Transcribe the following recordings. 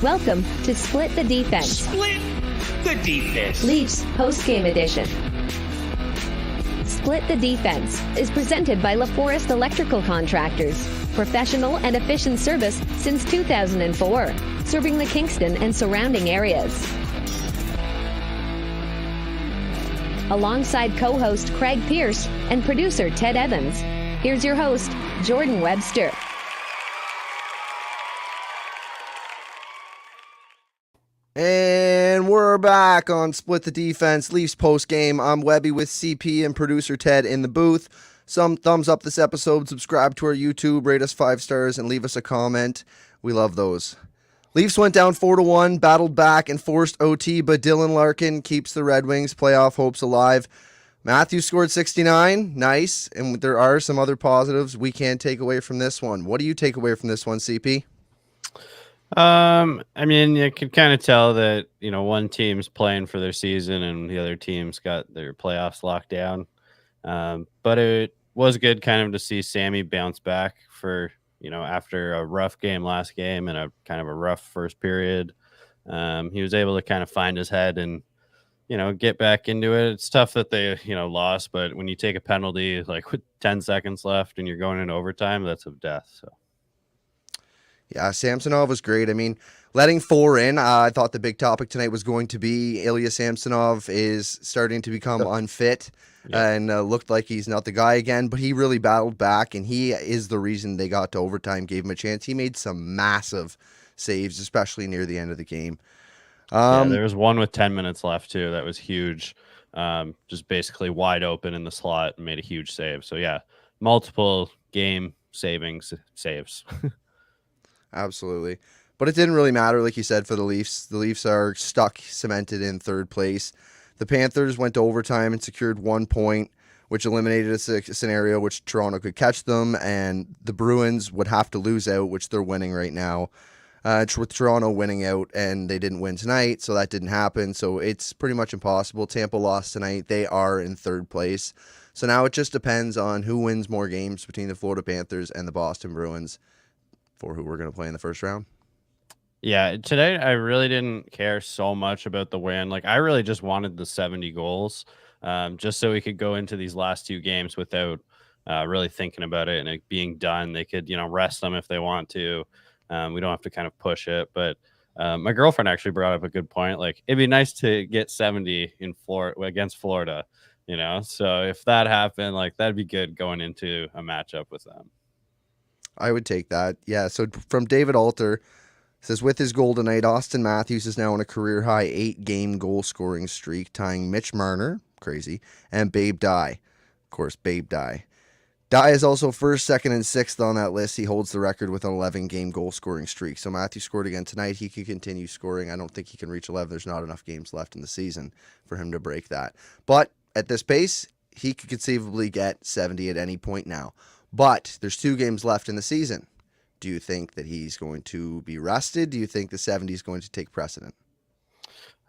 Welcome to Split the Defense. Split the Defense. LEAFS Postgame Edition. Split the Defense is presented by LaForest Electrical Contractors. Professional and efficient service since 2004, serving the Kingston and surrounding areas. Alongside co-host Craig Pearce and producer Ted Evans, here's your host, Jordan Webster. And we're back on Split the Defense, Leafs postgame. I'm Webby with CP and producer Ted in the booth. Some thumbs up this episode, subscribe to our YouTube, rate us 5 stars, and leave us a comment. We love those. Leafs went down 4-1, battled back, and forced OT, but Dylan Larkin keeps the Red Wings' playoff hopes alive. Matthews scored 69, nice, and there are some other positives we can't take away from this one. What do you take away from this one, CP? I mean, you could kind of tell that, one team's playing for their season and the other team's got their playoffs locked down. But it was good kind of to see Sammy bounce back for, after a rough game last game and a kind of a rough first period. He was able to kind of find his head and, get back into it. It's tough that they, lost, but when you take a penalty, like with 10 seconds left and you're going into overtime, that's of death. So. Yeah, Samsonov was great. I mean, letting 4 in, I thought the big topic tonight was going to be Ilya Samsonov is starting to become unfit and looked like he's not the guy again, but he really battled back, and he is the reason they got to overtime, gave him a chance. He made some massive saves, especially near the end of the game. There was one with 10 minutes left, too. That was huge. Just basically wide open in the slot and made a huge save. So, yeah, multiple game saves. Absolutely. But it didn't really matter, like you said, for the Leafs. The Leafs are stuck, cemented in third place. The Panthers went to overtime and secured 1 point, which eliminated a scenario which Toronto could catch them, and the Bruins would have to lose out, which they're winning right now. With Toronto winning out, and they didn't win tonight, so that didn't happen. So it's pretty much impossible. Tampa lost tonight. They are in third place. So now it just depends on who wins more games between the Florida Panthers and the Boston Bruins for who we're going to play in the first round. Yeah, today I really didn't care so much about the win. Like, I really just wanted the 70 goals just so we could go into these last 2 games without really thinking about it and it being done. They could, rest them if they want to. We don't have to kind of push it. But my girlfriend actually brought up a good point. Like, it'd be nice to get 70 in Florida against Florida, So if that happened, like, that'd be good going into a matchup with them. I would take that. Yeah, so from David Alter, says, with his goal tonight, Austin Matthews is now on a career-high 8-game goal-scoring streak, tying Mitch Marner, crazy, and Babe Dye. Of course, Babe Dye. Dye is also first, second, and sixth on that list. He holds the record with an 11-game goal-scoring streak. So Matthews scored again tonight. He could continue scoring. I don't think he can reach 11. There's not enough games left in the season for him to break that. But at this pace, he could conceivably get 70 at any point now. But there's 2 games left in the season. Do you think that he's going to be rested? Do you think the 70 is going to take precedent?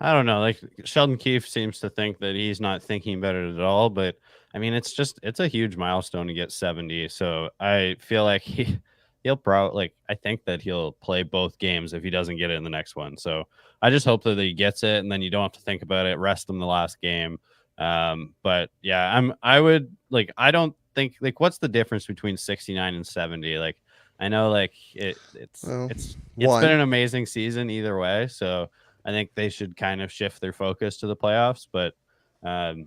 I don't know. Like, Sheldon Keefe seems to think that he's not thinking about it at all. But, I mean, it's a huge milestone to get 70. So I feel like he'll probably, I think that he'll play both games if he doesn't get it in the next one. So I just hope that he gets it and then you don't have to think about it. Rest him the last game. But, yeah, I don't think, what's the difference between 69 and 70? Like, I know, it's been an amazing season either way, so I think they should kind of shift their focus to the playoffs. But but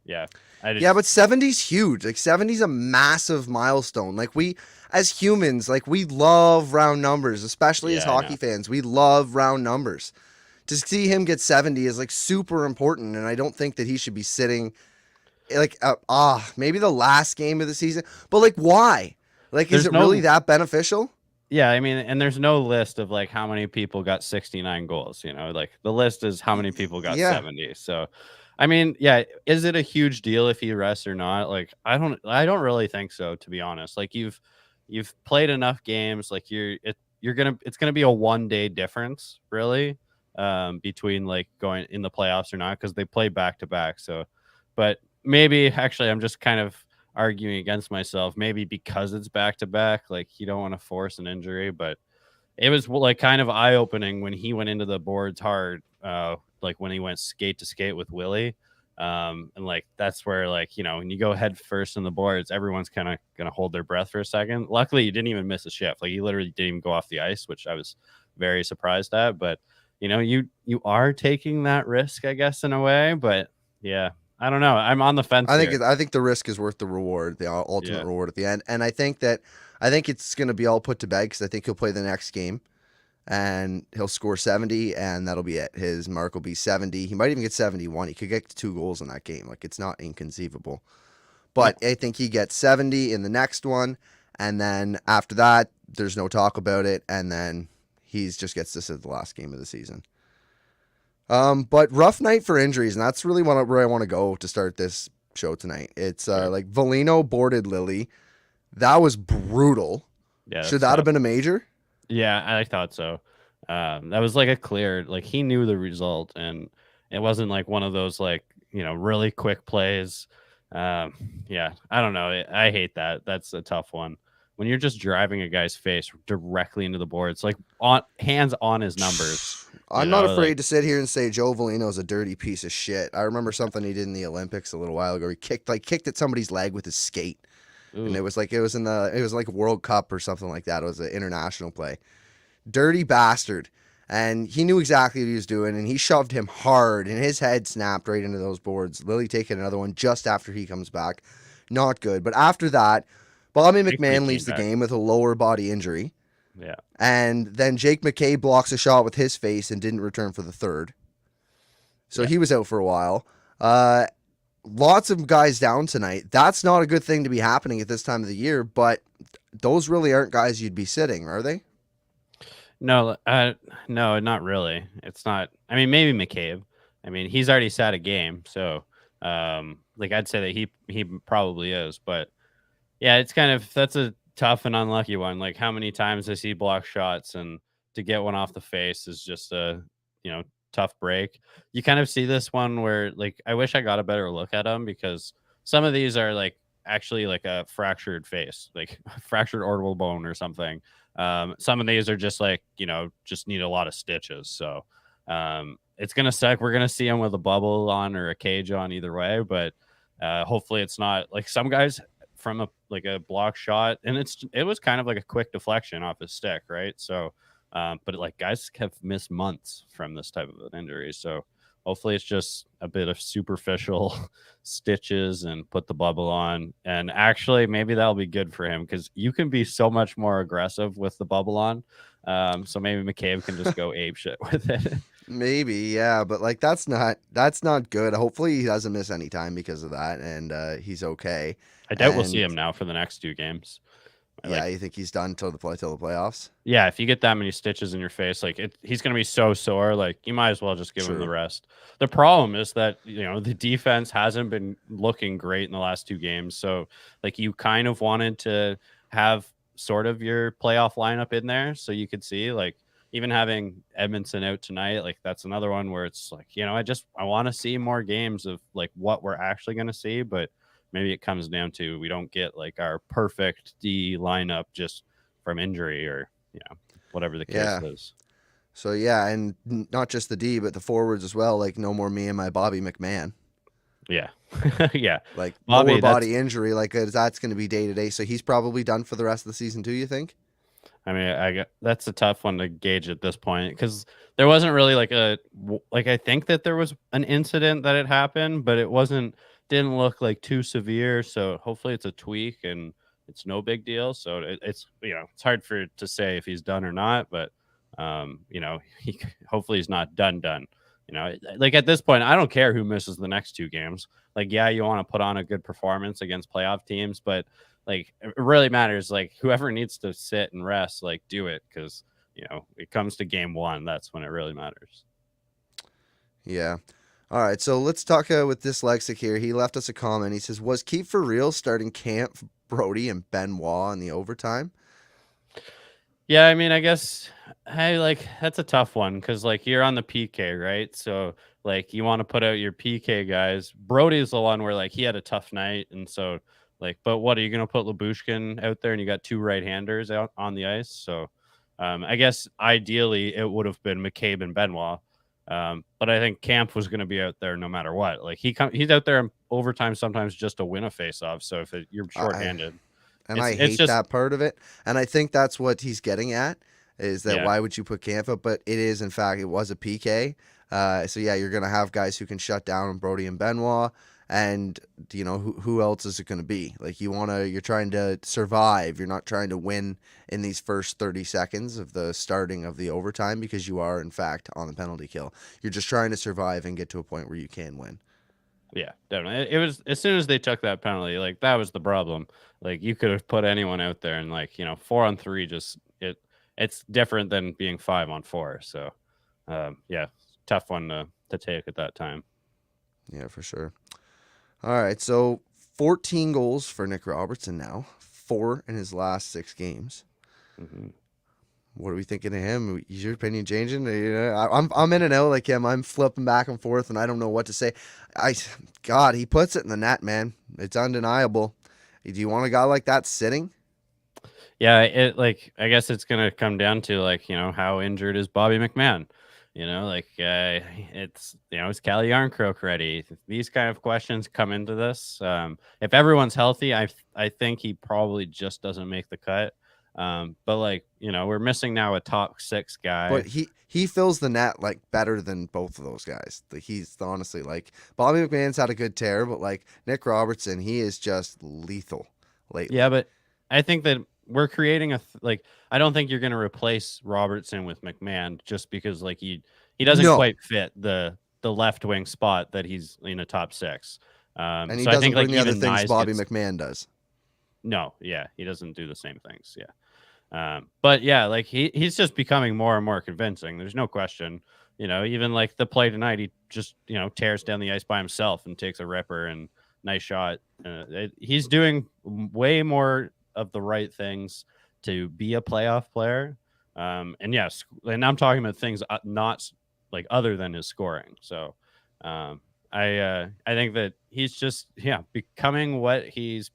70's huge. Like, 70's a massive milestone. Like, we as humans, we love round numbers, especially as hockey fans. We love round numbers. To see him get 70 is super important, and I don't think that he should be sitting maybe the last game of the season. But why? Is it really that beneficial? Yeah, I mean, and there's no list of how many people got 69 goals, the list is how many people got 70. So, I mean, yeah, is it a huge deal if he rests or not? I don't really think so, to be honest. You've played enough games, it's gonna be a 1-day difference, really, between going in the playoffs or not, because they play back to back. So, but maybe actually I'm just kind of arguing against myself, maybe because it's back to back, you don't want to force an injury, but it was like kind of eye opening when he went into the boards hard, like when he went skate to skate with Willie. And like that's where, like, you know, when you go head first in the boards, everyone's kind of gonna hold their breath for a second. Luckily, you didn't even miss a shift. Like you literally didn't even go off the ice, which I was very surprised at. But you know, you are taking that risk, I guess, in a way. But yeah, I don't know. I'm on the fence. I think the risk is worth the reward, the ultimate reward at the end. And I think it's going to be all put to bed because I think he'll play the next game and he'll score 70 and that'll be it. His mark will be 70. He might even get 71. He could get 2 goals in that game. Like, it's not inconceivable. But I think he gets 70 in the next one, and then after that, there's no talk about it, and then he just gets to sit the last game of the season. But rough night for injuries, and that's really where I want to go to start this show tonight. It's like Volino boarded Lily. That was brutal. Yeah, should that have been a major? Yeah, I thought so. That was like a clear, like he knew the result, and it wasn't like one of those like, you know, really quick plays. Yeah, I don't know. I hate that. That's a tough one. When you're just driving a guy's face directly into the boards, like hands on his numbers. I'm not afraid to sit here and say Joe Volino's a dirty piece of shit. I remember something he did in the Olympics a little while ago. He kicked at somebody's leg with his skate. Ooh. And it was like World Cup or something like that. It was an international play. Dirty bastard. And he knew exactly what he was doing, and he shoved him hard, and his head snapped right into those boards. Lily taking another one just after he comes back. Not good. But after that, Bobby McMahon leaves the game with a lower body injury. Yeah. And then Jake McKay blocks a shot with his face and didn't return for the third. So he was out for a while. Lots of guys down tonight. That's not a good thing to be happening at this time of the year, but those really aren't guys you'd be sitting, are they? No, no, not really. It's not. I mean, maybe McCabe. I mean, he's already sat a game, so like I'd say that he probably is. But yeah, it's that's a tough and unlucky one. Like, how many times does he block shots, and to get one off the face is just a tough break. You kind of see this one where, like, I wish I got a better look at him, because some of these are like actually like a fractured face, like fractured orbital bone or something. Some of these are just like, just need a lot of stitches. So it's going to suck. We're going to see him with a bubble on or a cage on either way, but hopefully it's not like some guys from a block shot, and it was kind of like a quick deflection off his stick. Right. So, but like guys have missed months from this type of an injury. So hopefully it's just a bit of superficial stitches and put the bubble on. And actually, maybe that'll be good for him, because you can be so much more aggressive with the bubble on. So maybe McCabe can just go apeshit with it. Maybe, yeah, but like that's not good. Hopefully he doesn't miss any time because of that, and he's okay. I doubt we'll see him now for the next 2 games. Yeah, you think he's done till the playoffs? Yeah, if you get that many stitches in your face, like he's going to be so sore. Like, you might as well just give him the rest. The problem is that the defense hasn't been looking great in the last 2 games. So like you kind of wanted to have sort of your playoff lineup in there, so you could see, like, even having Edmondson out tonight, like that's another one where it's like, I want to see more games of like what we're actually going to see, but maybe it comes down to we don't get like our perfect D lineup just from injury or whatever the case is. So yeah, and not just the D, but the forwards as well. Like, no more me and my Bobby McMahon. Yeah, yeah. Like lower body injury, like that's going to be day to day. So he's probably done for the rest of the season too. You think? I mean, that's a tough one to gauge at this point, because there wasn't really I think that there was an incident that had happened, but it didn't look like too severe. So hopefully it's a tweak and it's no big deal. So it's hard to say if he's done or not, but hopefully he's not done. Like at this point, I don't care who misses the next 2 games. Like, yeah, you want to put on a good performance against playoff teams, but like it really matters. Like, whoever needs to sit and rest, like, do it, because it comes to game 1, that's when it really matters. Yeah. All right, so let's talk with Dyslexic here. He left us a comment. He says, was Keep for Real starting Camp, Brody, and Benoit in the overtime? Yeah, I mean, I guess that's a tough one, because like you're on the PK, right? So like you want to put out your PK guys. Brody's the one where like he had a tough night, and so like, but what are you going to put Labushkin out there, and you got 2 right-handers out on the ice? So I guess ideally it would have been McCabe and Benoit. But I think Camp was going to be out there no matter what. Like he's out there in overtime sometimes just to win a face-off. So if you're shorthanded, I it's hate just that part of it. And I think that's what he's getting at, is that yeah. why would you put Camp up? But it is, in fact, it was a PK. So yeah, you're going to have guys who can shut down Brody and Benoit. And who else is it going to be? Like you're trying to survive. You're not trying to win in these first 30 seconds of the starting of the overtime, because you are in fact on the penalty kill. You're just trying to survive and get to a point where you can win. Yeah, definitely. It was as soon as they took that penalty, like that was the problem. Like you could have put anyone out there, and 4-on-3, just it's different than being 5-on-4. So, yeah, tough one to take at that time. Yeah, for sure. All right, so 14 goals for Nick Robertson now, 4 in his last 6 games. Mm-hmm. What are we thinking of him? Is your opinion changing? I'm in and out like him. I'm flipping back and forth, and I don't know what to say. God, he puts it in the net, man. It's undeniable. Do you want a guy like that sitting? Yeah, I guess it's gonna come down to how injured is Bobby McMahon. Is Calle Yarncroke ready? These kind of questions come into this. If everyone's healthy, I think he probably just doesn't make the cut. But we're missing now a top 6 guy. But he fills the net better than both of those guys. He's honestly Bobby McMahon's had a good tear, but Nick Robertson, he is just lethal lately. Yeah, but I think that we're creating I don't think you're going to replace Robertson with McMahon just because he doesn't quite fit the left wing spot that he's in a top 6. And he so doesn't I think bring the other things Nyes Bobby McMahon does. No, yeah, he doesn't do the same things. Yeah. But yeah, he's just becoming more and more convincing. There's no question. Even the play tonight, he just tears down the ice by himself and takes a ripper and nice shot. He's doing way more of the right things to be a playoff player. And yes, and I'm talking about things not other than his scoring. So I think that he's just becoming what he's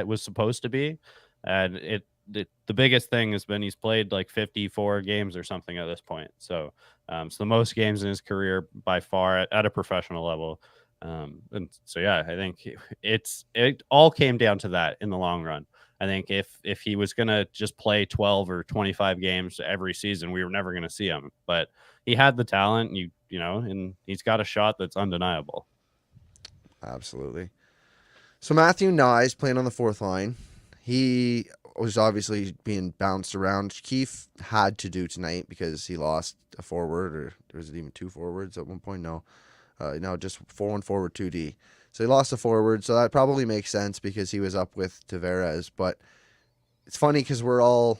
was supposed to be. And the biggest thing has been he's played 54 games or something at this point. So it's the most games in his career by far at a professional level. And so I think it all came down to that in the long run. I think if he was gonna just play 12 or 25 games every season, we were never gonna see him. But he had the talent, and he's got a shot that's undeniable. Absolutely. So Matthew Nyes playing on the 4th line. He was obviously being bounced around. Keefe had to do tonight because he lost a forward, or was it even 2 forwards at one point? No, just 4-1 forward, 2D. So he lost a forward, so that probably makes sense because he was up with Tavares. But it's funny because we're all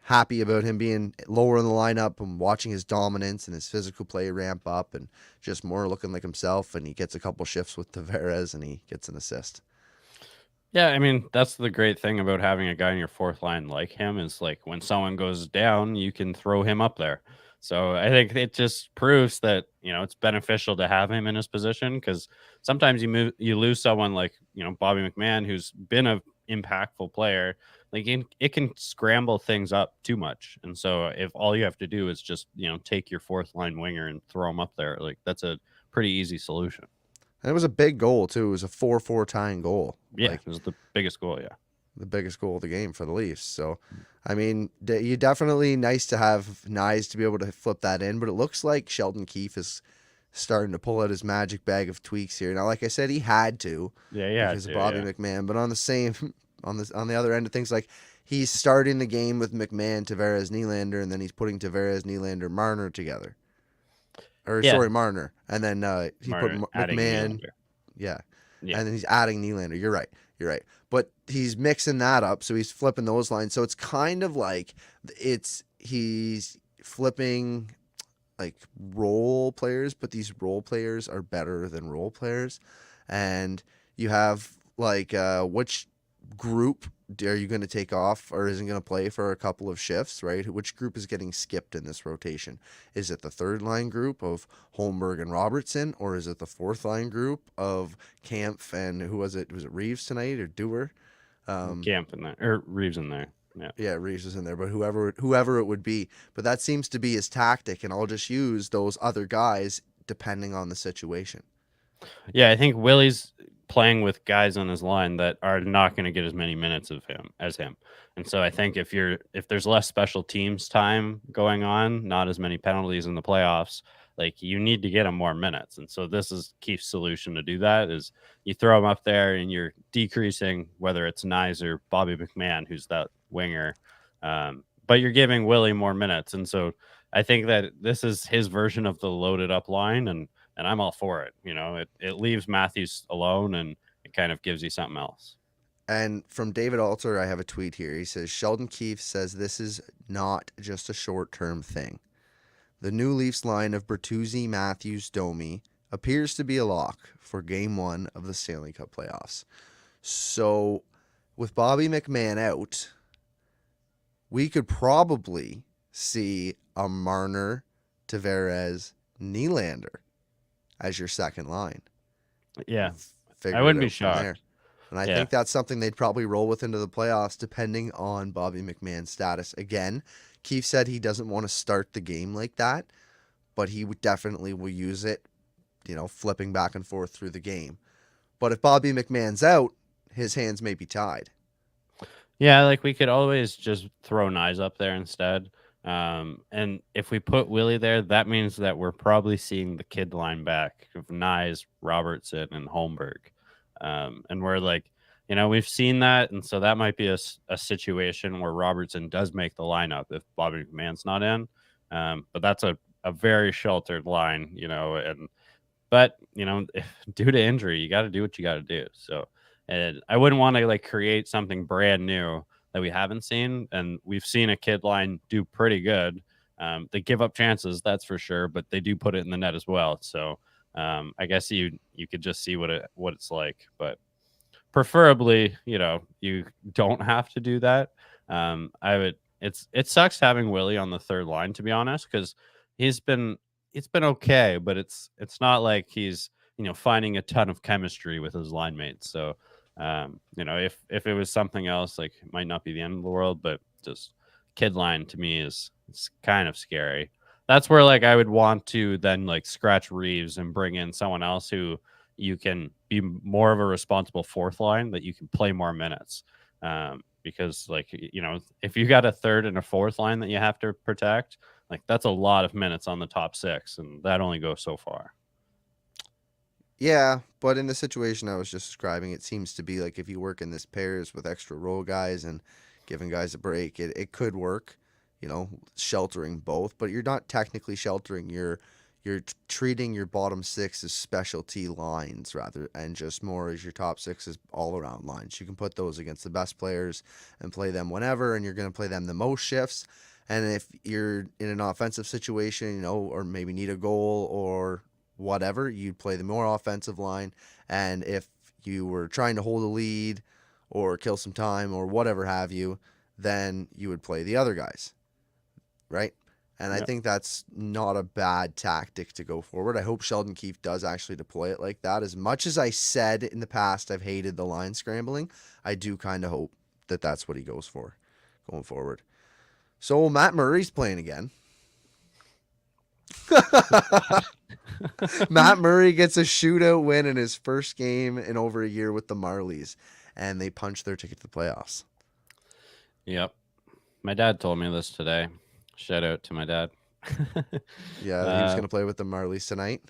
happy about him being lower in the lineup and watching his dominance and his physical play ramp up and just more looking like himself. And he gets a couple shifts with Tavares and he gets an assist. Yeah, I mean, that's the great thing about having a guy in your 4th line like him is when someone goes down, you can throw him up there. So I think it just proves that, it's beneficial to have him in his position, because sometimes you lose someone Bobby McMahon, who's been an impactful player. It can scramble things up too much. And so if all you have to do is just, take your 4th line winger and throw him up there, that's a pretty easy solution. And it was a big goal, too. It was a 4-4 tying goal. Yeah, it was the biggest goal, yeah. The biggest goal of the game for the Leafs. So, I mean, you definitely nice to have Nyes to be able to flip that in, but it looks like Sheldon Keefe is starting to pull out his magic bag of tweaks here. Now, like I said, he had to. Yeah, because of Bobby McMahon. But on the other end of things, he's starting the game with McMahon, Tavares, Nylander, and then he's putting Tavares, Nylander, Marner together. Marner. And then he put McMahon. Yeah. And then he's adding Nylander. You're right. But he's mixing that up, so he's flipping those lines. So it's kind of he's flipping role players, but these role players are better than role players. And you have which group are you going to take off or isn't going to play for a couple of shifts, right? Which group is getting skipped in this rotation? Is it the 3rd line group of Holmberg and Robertson, or is it the 4th line group of Kampf and who was it? Was it Reeves tonight or Dewar? Camp in there, or Reeves in there. Yeah, Reeves is in there, but whoever it would be. But that seems to be his tactic, and I'll just use those other guys depending on the situation. Yeah, I think Willie's playing with guys on his line that are not going to get as many minutes of him as him. And so I think if there's less special teams time going on, not as many penalties in the playoffs, like you need to get him more minutes. And so this is Keith's solution to do that is you throw him up there and you're decreasing whether it's Nyes or Bobby McMahon, who's that winger. But you're giving Willie more minutes. And so I think that this is his version of the loaded up line, and I'm all for it. It leaves Matthews alone and it kind of gives you something else. And from David Alter, I have a tweet here. He says, Sheldon Keefe says this is not just a short-term thing. The new Leafs line of Bertuzzi, Matthews, Domi appears to be a lock for Game 1 of the Stanley Cup playoffs. So, with Bobby McMahon out, we could probably see a Marner, Tavares, Nylander as your second line. Yeah, I wouldn't be shocked. And I think that's something they'd probably roll with into the playoffs, depending on Bobby McMahon's status. Again, Keefe said he doesn't want to start the game like that, but he would definitely will use it, flipping back and forth through the game. But if Bobby McMahon's out, his hands may be tied. Yeah, like we could always just throw Nyes up there instead. And if we put Willie there, that means that we're probably seeing the kid line back of Nyes, Robertson, and Holmberg. And we're like, we've seen that. And so that might be a situation where Robertson does make the lineup if Bobby McMahon's not in. But that's a very sheltered line, but due to injury, you got to do what you got to do. So, and I wouldn't want to create something brand new that we haven't seen. And we've seen a kid line do pretty good. They give up chances, that's for sure, but they do put it in the net as well. So I guess you could just see what it's like, but preferably, you don't have to do that. It sucks having Willie on the third line, to be honest, because it's been okay, but it's not like he's finding a ton of chemistry with his line mates. So if it was something else, it might not be the end of the world, but just kid line to me it's kind of scary. That's where I would want to then scratch Reeves and bring in someone else who you can be more of a responsible fourth line that you can play more minutes. Because if you got a third and a fourth line that you have to protect, that's a lot of minutes on the top six, and that only goes so far. Yeah, but in the situation I was just describing, it seems to be if you work in this pairs with extra role guys and giving guys a break, it could work, sheltering both, but you're not technically sheltering. You're treating your bottom six as specialty lines rather, and just more as your top six as all-around lines. You can put those against the best players and play them whenever, and you're going to play them the most shifts. And if you're in an offensive situation, or maybe need a goal or whatever, you'd play the more offensive line. And if you were trying to hold a lead or kill some time or whatever have you, then you would play the other guys, right? And I think that's not a bad tactic to go forward. I hope Sheldon Keefe does actually deploy it like that. As much as I said in the past I've hated the line scrambling, I do kind of hope that that's what he goes for going forward. So Matt Murray's playing again. Matt Murray gets a shootout win in his first game in over a year with the Marlies, and they punch their ticket to the playoffs. Yep. My dad told me this today. Shout out to my dad. Yeah, he was going to play with the Marlies tonight.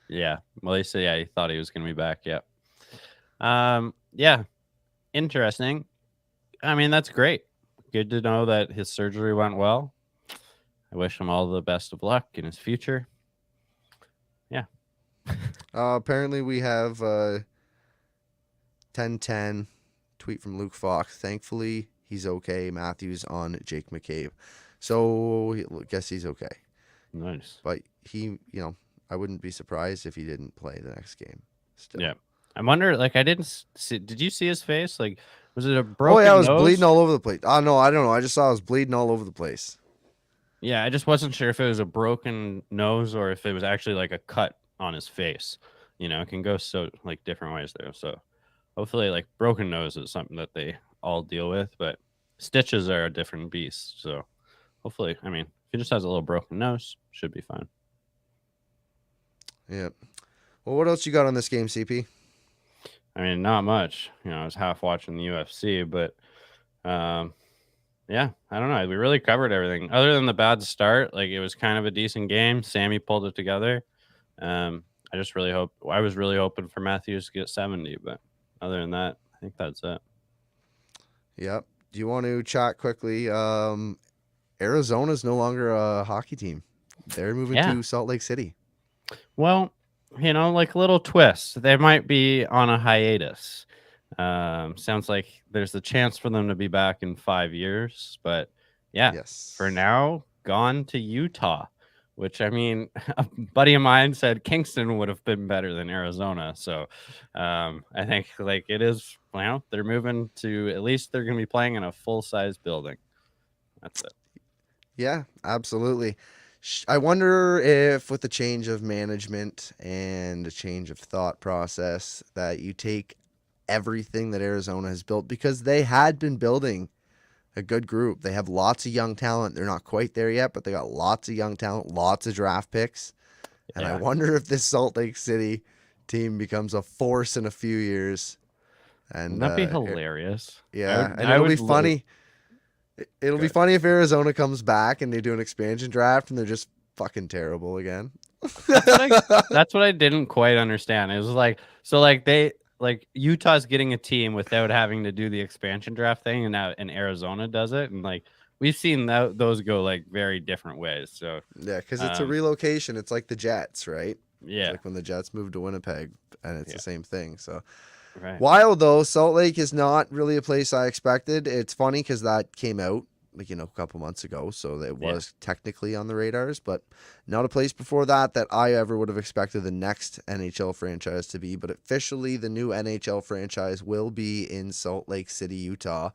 Yeah. Well, he said, he thought he was going to be back. Yep. Yeah. Interesting. I mean, that's great. Good to know that his surgery went well. I wish him all the best of luck in his future. Yeah. Apparently we have 10-10 tweet from Luke Fox. Thankfully, he's okay. Matthews on Jake McCabe. So I guess he's okay. Nice. But he, I wouldn't be surprised if he didn't play the next game. Still. Yeah. I wonder, I didn't see, did you see his face? Was it a broken nose? Oh, yeah, it was nose? bleeding all over the place. Oh, no, I don't know. I just saw it was bleeding all over the place. Yeah, I just wasn't sure if it was a broken nose or if it was actually a cut on his face. It can go so different ways there. So hopefully broken nose is something that they all deal with. But stitches are a different beast. So hopefully, I mean, if he just has a little broken nose, should be fine. Yeah. Well, what else you got on this game, CP? I mean, not much. I was half watching the UFC, but yeah, I don't know. We really covered everything other than the bad start. Like, it was kind of a decent game. Sammy pulled it together. I was really hoping for Matthews to get 70, but other than that, I think that's it. Yep. Do you want to chat quickly? Arizona's no longer a hockey team. They're moving to Salt Lake City. Well, like a little twist. They might be on a hiatus. Sounds like there's a chance for them to be back in 5 years, but for now, gone to Utah, which, I mean, a buddy of mine said Kingston would have been better than Arizona. So I think like it is, they're moving to, at least they're going to be playing in a full-size building. That's it. Yeah, absolutely. I wonder if with the change of management and a change of thought process that you take everything that Arizona has built, because they had been building a good group. They have lots of young talent. They're not quite there yet, but they got lots of young talent, lots of draft picks. And I wonder if this Salt Lake City team becomes a force in a few years. And that'd be hilarious. Yeah, and it'll be funny. It'll be funny if Arizona comes back and they do an expansion draft and they're just fucking terrible again. That's what I didn't quite understand. It was like, so like Utah's getting a team without having to do the expansion draft thing, and Arizona does it, and like we've seen those go like very different ways. So yeah, because it's a relocation. It's like the Jets, right? Yeah, it's like when the Jets moved to Winnipeg, and it's the same thing. So wild though, Salt Lake is not really a place I expected. It's funny because that came out like a couple months ago, so it was technically on the radars, but not a place before that I ever would have expected the next NHL franchise to be. But officially, the new NHL franchise will be in Salt Lake City, Utah,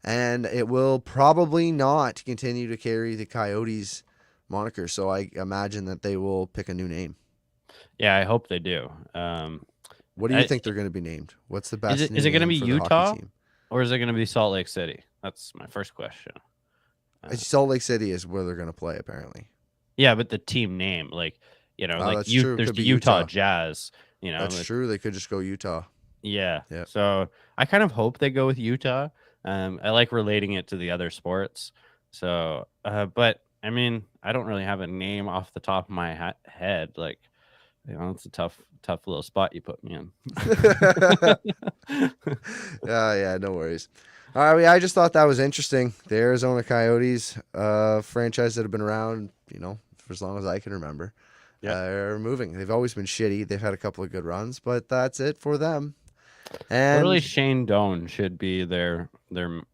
and it will probably not continue to carry the Coyotes moniker. So I imagine that they will pick a new name. Yeah, I hope they do. What do you think they're going to be named? What's the best? Is it going to be Utah, or is it going to be Salt Lake City? That's my first question. Salt Lake City is where they're going to play, apparently. Yeah, but the team name, like, like true. There's the Utah Jazz. That's true. They could just go Utah. Yeah. So I kind of hope they go with Utah. I like relating it to the other sports. So, but I mean, I don't really have a name off the top of my head. Like, it's a tough little spot you put me in. Yeah, no worries. All right, I just thought that was interesting. The Arizona Coyotes, franchise that have been around, for as long as I can remember, are moving. They've always been shitty. They've had a couple of good runs, but that's it for them. And really, Shane Doan should be their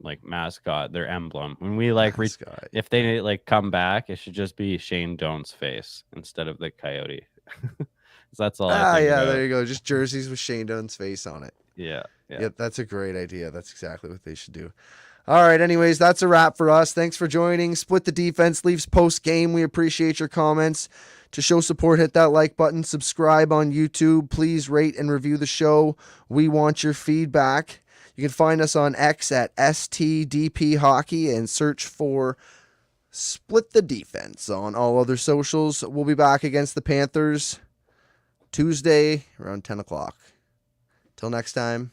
like mascot, their emblem. When we if they like come back, it should just be Shane Doan's face instead of the coyote. That's all. There you go. Just jerseys with Shane Doan's face on it. Yeah. Yep, that's a great idea. That's exactly what they should do. All right, anyways, that's a wrap for us. Thanks for joining. Split the Defense, Leafs post game. We appreciate your comments. To show support, hit that like button. Subscribe on YouTube. Please rate and review the show. We want your feedback. You can find us on X at STDP Hockey and search for Split the Defense on all other socials. We'll be back against the Panthers Tuesday around 10 o'clock. Till next time.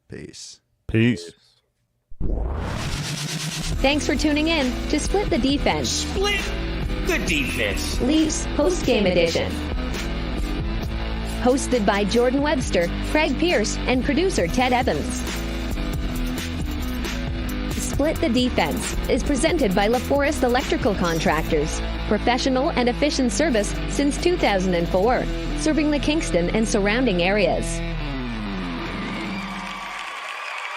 Peace. Thanks for tuning in to Split the Defense. Split the Defense. Leafs Postgame Edition. Hosted by Jordan Webster, Craig Pearce, and producer Ted Evans. Split the Defense is presented by LaForest Electrical Contractors. Professional and efficient service since 2004. Serving the Kingston and surrounding areas.